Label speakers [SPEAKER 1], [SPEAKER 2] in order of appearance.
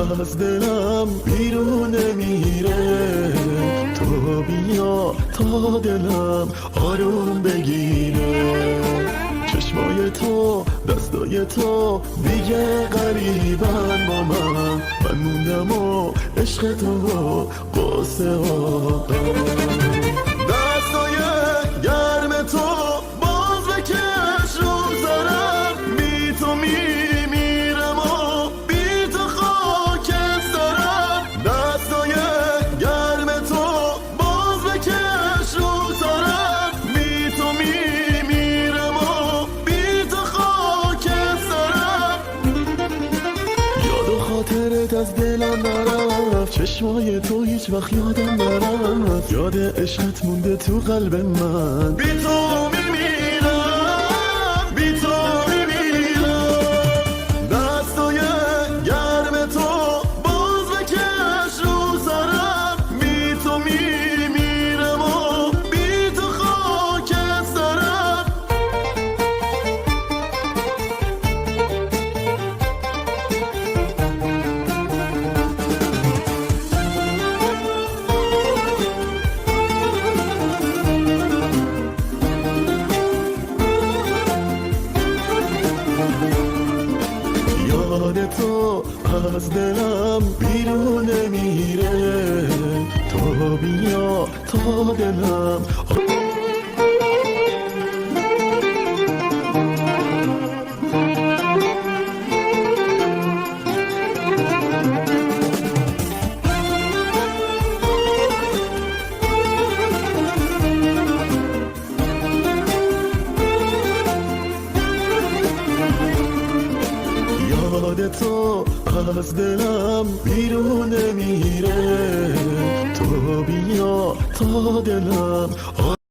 [SPEAKER 1] از دلم بیرون نمیره، تو بیا تا دلم آروم بگیره. چشمای تو دستای تو دیگه قریبن با من موندم و عشق تو و قصه ها. دستای گرم تو باز بکش رو سرم، بی تو میمیرم و بی تو خاک سرم. دستای گرم تو باز بکش رو سرم، بی تو میمیرم و بی تو خاک سرم. یاد و خاطرت از دلم نرفت، چشمای تو هیچ وقت یادم نرفت. یاد عشقت مونده تو قلب من، بی تو میمیرم، بی تو میمیرم. دستای گرم تو باز بکش رو سرم، بی تو میمیرم و بی تو خاک سرم. یاد تو از دلم بیرون نمیره، تو بیا تا دلم یاد تو از دلم بیرون نمیره، تو بیا تا دلم